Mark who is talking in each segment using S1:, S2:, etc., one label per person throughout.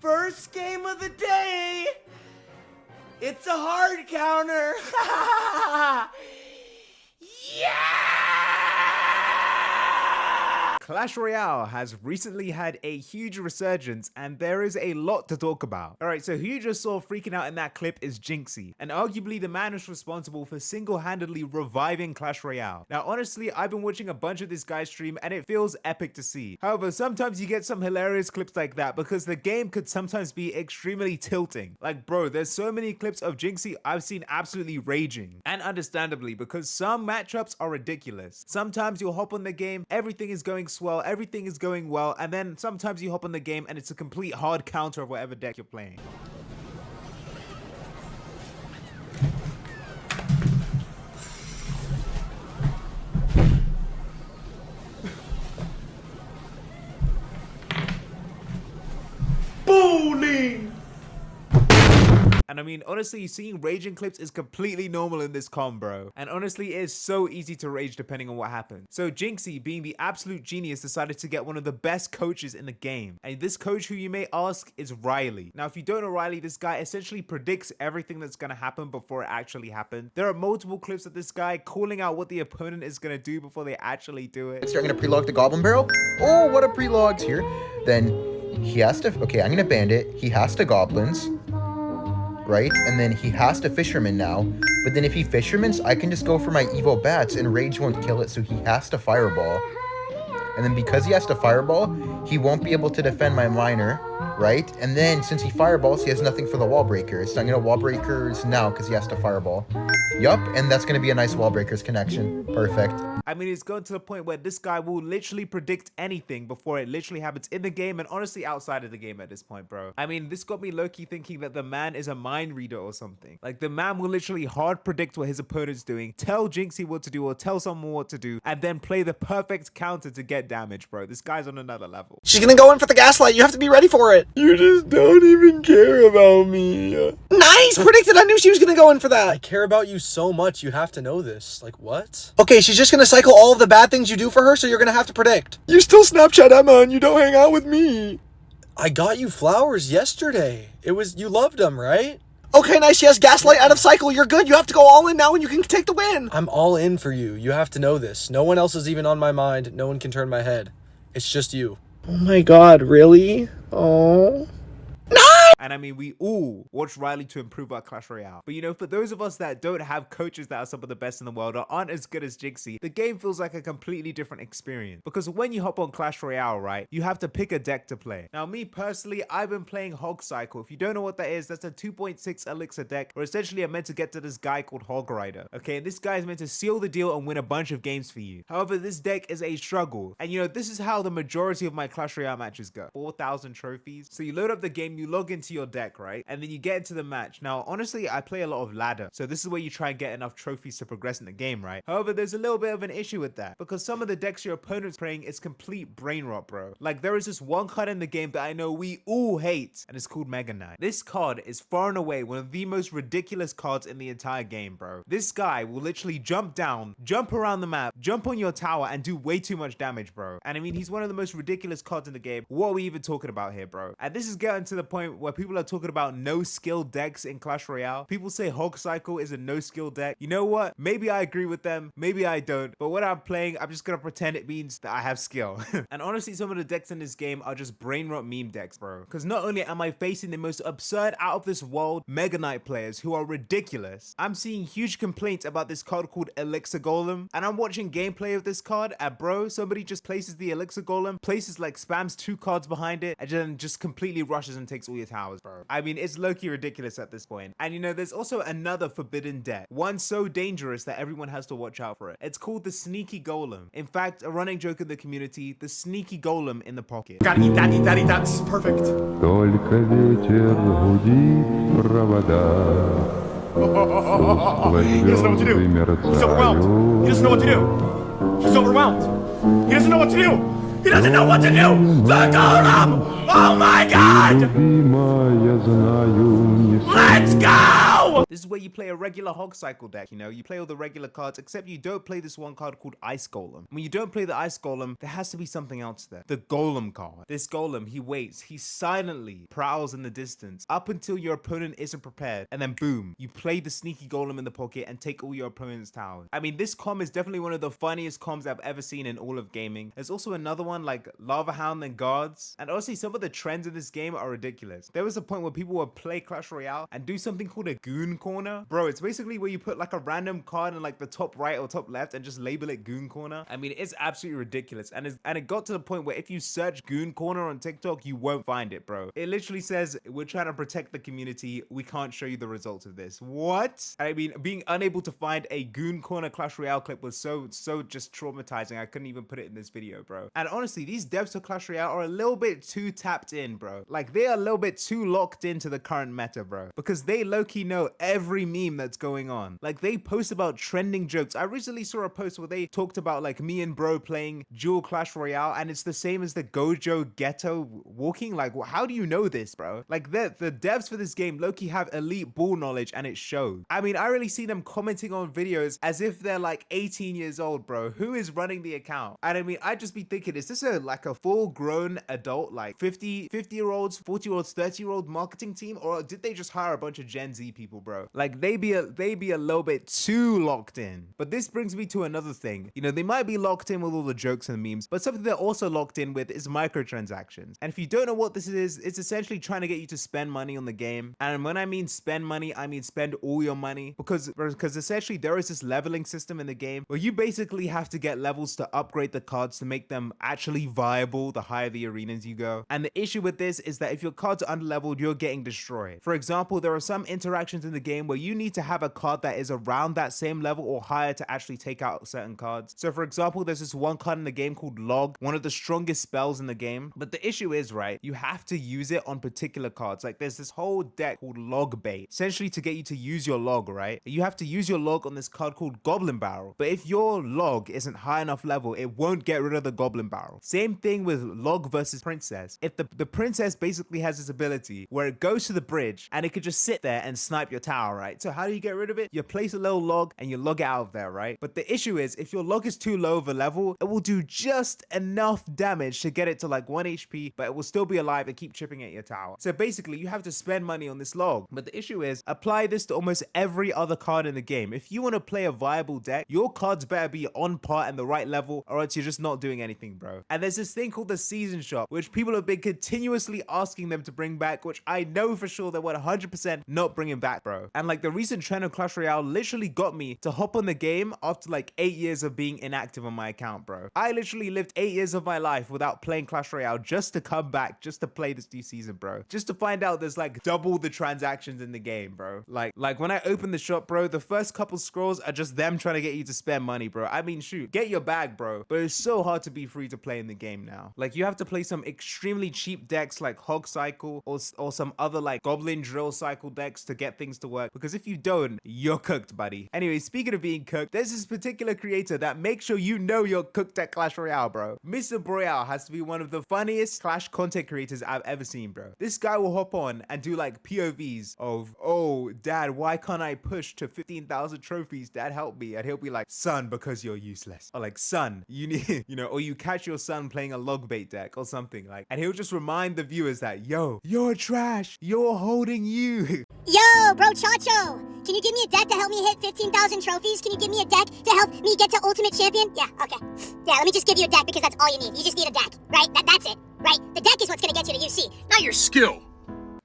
S1: First game of the day. It's a hard counter. Yeah!
S2: Clash Royale has recently had a huge resurgence and there is a lot to talk about. Alright, so who you just saw freaking out in that clip is Jinxie, and arguably the man who's responsible for single-handedly reviving Clash Royale. Now honestly, I've been watching a bunch of this guy's stream and it feels epic to see. However, sometimes you get some hilarious clips like that because the game could sometimes be extremely tilting. Like bro, there's so many clips of Jinxie I've seen absolutely raging. And understandably, because some matchups are ridiculous. Sometimes you'll hop on the game, everything is going swell, everything is going well, and then sometimes you hop on the game and it's a complete hard counter of whatever deck you're playing.
S1: Bowling!
S2: And I mean, honestly, seeing raging clips is completely normal in this com, bro. And honestly, it is so easy to rage depending on what happens. So Jinxie, being the absolute genius, decided to get one of the best coaches in the game. And this coach, who you may ask, is Ryley. Now, if you don't know Ryley, this guy essentially predicts everything that's gonna happen before it actually happens. There are multiple clips of this guy calling out what the opponent is gonna do before they actually do it.
S3: So I'm gonna pre-log the Goblin Barrel. Oh, what a pre-log's here. Then he has to, okay, I'm gonna bandit. He has to Goblins. Right? And then he has to Fisherman now. But then if he Fishermans, I can just go for my Evo Bats and Rage won't kill it, so he has to Fireball. And then because he has to Fireball, he won't be able to defend my Miner, right? And then since he Fireballs, he has nothing for the Wall Breakers. So I'm gonna Wall Breakers now because he has to Fireball. Yup, and that's gonna be a nice Wall Breakers connection. Perfect.
S2: I mean, it's gotten to the point where this guy will literally predict anything before it literally happens in the game and honestly outside of the game at this point, bro. I mean, this got me low-key thinking that the man is a mind reader or something. Like, the man will literally hard predict what his opponent's doing, tell Jinxie what to do or tell someone what to do, and then play the perfect counter to get damage, bro. This guy's on another level.
S4: She's gonna go in for the Gaslight. You have to be ready for it.
S5: You just don't even care about me.
S4: Nice! Predicted. I knew she was gonna go in for that.
S5: I care about you so much, you have to know this. Like, what?
S4: Okay, she's just gonna cycle all of the bad things you do for her, so you're gonna have to predict.
S5: You still Snapchat Emma and you don't hang out with me. I got you flowers yesterday. You loved them, right?
S4: Okay, nice. She has Gaslight out of cycle. You're good. You have to go all in now and you can take the win.
S5: I'm all in for you. You have to know this. No one else is even on my mind. No one can turn my head. It's just you.
S4: Oh my god, really? Oh.
S2: And I mean, we all watch Ryley to improve our Clash Royale. But you know, for those of us that don't have coaches that are some of the best in the world or aren't as good as Jinxie, the game feels like a completely different experience. Because when you hop on Clash Royale, right, you have to pick a deck to play. Now, me personally, I've been playing Hog Cycle. If you don't know what that is, that's a 2.6 elixir deck, where essentially I'm meant to get to this guy called Hog Rider. Okay, and this guy is meant to seal the deal and win a bunch of games for you. However, this deck is a struggle. And you know, this is how the majority of my Clash Royale matches go. 4,000 trophies. So you load up the game, you log into your deck, right? And then you get into the match. Now, honestly, I play a lot of ladder. So this is where you try and get enough trophies to progress in the game, right? However, there's a little bit of an issue with that because some of the decks your opponent's playing is complete brain rot, bro. Like, there is this one card in the game that I know we all hate, and it's called Mega Knight. This card is far and away one of the most ridiculous cards in the entire game, bro. This guy will literally jump down, jump around the map, jump on your tower, and do way too much damage, bro. And I mean, he's one of the most ridiculous cards in the game. What are we even talking about here, bro? And this is getting to the point where people are talking about no skill decks in Clash Royale. People say Hog Cycle is a no skill deck. You know what? Maybe I agree with them. Maybe I don't. But when I'm playing, I'm just gonna pretend it means that I have skill. And honestly, some of the decks in this game are just brain rot meme decks, bro. Because not only am I facing the most absurd out of this world Mega Knight players who are ridiculous, I'm seeing huge complaints about this card called Elixir Golem. And I'm watching gameplay of this card and bro, somebody just places the Elixir Golem, places like spams 2 cards behind it, and then just completely rushes and takes all your towers, bro. I mean, it's low-key ridiculous at this point. And you know, there's also another forbidden deck, one so dangerous that everyone has to watch out for it. It's called the Sneaky Golem. In fact, a running joke in the community, the Sneaky Golem in the pocket.
S1: Gotta eat that, eat that, eat that. This is perfect.
S6: Только ветер гудит провода.
S1: He doesn't know what to do. He's overwhelmed. He doesn't know what to do. He's overwhelmed. He doesn't know what to do. He doesn't know what to do. The Golem! Oh my god! Let's go! power!
S2: This is where you play a regular hog cycle deck, you know, you play all the regular cards, except you don't play this one card called Ice Golem. When you don't play the Ice Golem, there has to be something else there. The Golem card. This Golem, he waits, he silently prowls in the distance up until your opponent isn't prepared, and then boom, you play the sneaky Golem in the pocket and take all your opponent's towers. I mean, this com is definitely one of the funniest comms I've ever seen in all of gaming. There's also another one like Lava Hound and Guards, and honestly, some of the trends in this game are ridiculous. There was a point where people would play Clash Royale and do something called a Goon Corner. Bro, it's basically where you put like a random card in like the top right or top left and just label it Goon Corner. I mean, it's absolutely ridiculous, and it got to the point where if you search Goon Corner on TikTok, you won't find it, bro. It literally says, we're trying to protect the community, we can't show you the results of this. What? I mean, being unable to find a Goon Corner Clash Royale clip was so just traumatizing. I couldn't even put it in this video, bro. And honestly, these devs for Clash Royale are a little bit too tapped in, bro. Like, they are a little bit too locked into the current meta, bro, because they low-key know every meme that's going on. Like, they post about trending jokes. I recently saw a post where they talked about like me and bro playing dual Clash Royale, and it's the same as the Gojo ghetto walking. Like, how do you know this, bro? Like, the devs for this game low-key have elite ball knowledge, and it shows. I mean, I really see them commenting on videos as if they're like 18 years old, bro. Who is running the account? And I mean, I'd just be thinking, is this like a full-grown adult, like 50-year-olds, 40-year-olds, 30-year-old marketing team, or did they just hire a bunch of Gen Z people, bro? Like, they be a little bit too locked in. But this brings me to another thing. You know, they might be locked in with all the jokes and memes, but something they're also locked in with is microtransactions. And if you don't know what this is, it's essentially trying to get you to spend money on the game. And when I mean spend money, I mean spend all your money, because essentially there is this leveling system in the game where you basically have to get levels to upgrade the cards to make them actually viable the higher the arenas you go. And the issue with this is that if your cards are underleveled, you're getting destroyed. For example, there are some interactions in the game where you need to have a card that is around that same level or higher to actually take out certain cards. So for example, there's this one card in the game called Log, one of the strongest spells in the game. But the issue is, right, you have to use it on particular cards. Like, there's this whole deck called Log Bait, essentially to get you to use your log, right? You have to use your log on this card called Goblin Barrel. But if your log isn't high enough level, it won't get rid of the Goblin Barrel. Same thing with Log versus Princess. If the Princess basically has this ability where it goes to the bridge and it could just sit there and snipe your tower, right? So how do you get rid of it? You place a little log and you log it out of there, right? But the issue is, if your log is too low of a level, it will do just enough damage to get it to like 1 HP, but it will still be alive and keep chipping at your tower. So basically, you have to spend money on this log. But the issue is, apply this to almost every other card in the game. If you want to play a viable deck, your cards better be on par and the right level, or else you're just not doing anything, bro. And there's this thing called the Season Shop, which people have been continuously asking them to bring back, which I know for sure they were 100% not bringing back, bro. And like, the recent trend of Clash Royale literally got me to hop on the game after like 8 years of being inactive on my account, bro. I literally lived 8 years of my life without playing Clash Royale just to come back, just to play this new season, bro. Just to find out there's like double the transactions in the game, bro. Like when I open the shop, bro, the first couple scrolls are just them trying to get you to spend money, bro. I mean, shoot, get your bag, bro. But it's so hard to be free to play in the game now. Like, you have to play some extremely cheap decks like Hog Cycle or some other like Goblin Drill Cycle decks to get things to work, because if you don't, you're cooked, buddy. Anyway, speaking of being cooked, there's this particular creator that makes sure you know you're cooked at Clash Royale, bro. Mr. Broyale has to be one of the funniest Clash content creators I've ever seen, bro. This guy will hop on and do like POVs of, oh, dad, why can't I push to 15,000 trophies? Dad, help me. And he'll be like, son, because you're useless. Or like, son, you need, you know, or you catch your son playing a log bait deck or something like, and he'll just remind the viewers that, yo, you're trash. You're holding you.
S7: Yo, bro Chacho, can you give me a deck to help me hit 15,000 trophies? Can you give me a deck to help me get to Ultimate Champion? Yeah, okay. Yeah, let me just give you a deck because that's all you need. You just need a deck, right? That's it, right? The deck is what's gonna get you to UC, not your skill.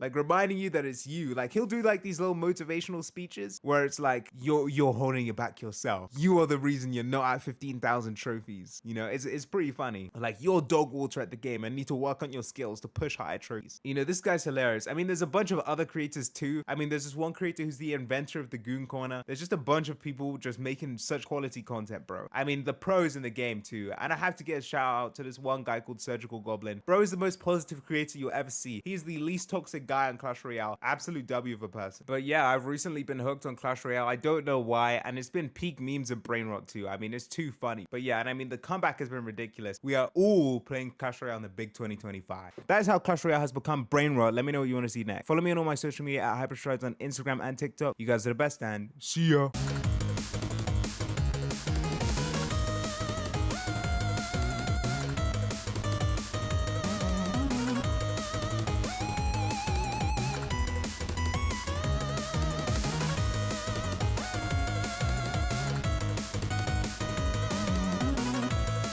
S2: Like, reminding you that it's you. Like, he'll do like these little motivational speeches where it's like, you're holding it back yourself. You are the reason you're not at 15,000 trophies. You know, it's pretty funny. Like, you're dog water at the game and need to work on your skills to push higher trophies. You know, this guy's hilarious. I mean, there's a bunch of other creators too. I mean, there's this one creator who's the inventor of the Goon Corner. There's just a bunch of people just making such quality content, bro. I mean, the pros in the game too. And I have to get a shout out to this one guy called Surgical Goblin. Bro is the most positive creator you'll ever see. He's the least toxic guy on Clash Royale. Absolute W of a person. But yeah, I've recently been hooked on Clash Royale. I don't know why, and it's been peak memes and BRAINROT too. I mean, it's too funny. But yeah, and I mean, the comeback has been ridiculous. We are all playing Clash Royale in the big 2025. That is how Clash Royale has become BRAINROT. Let me know what you want to see next. Follow me on all my social media at Hyperstrides on Instagram and TikTok. You guys are the best, and see ya.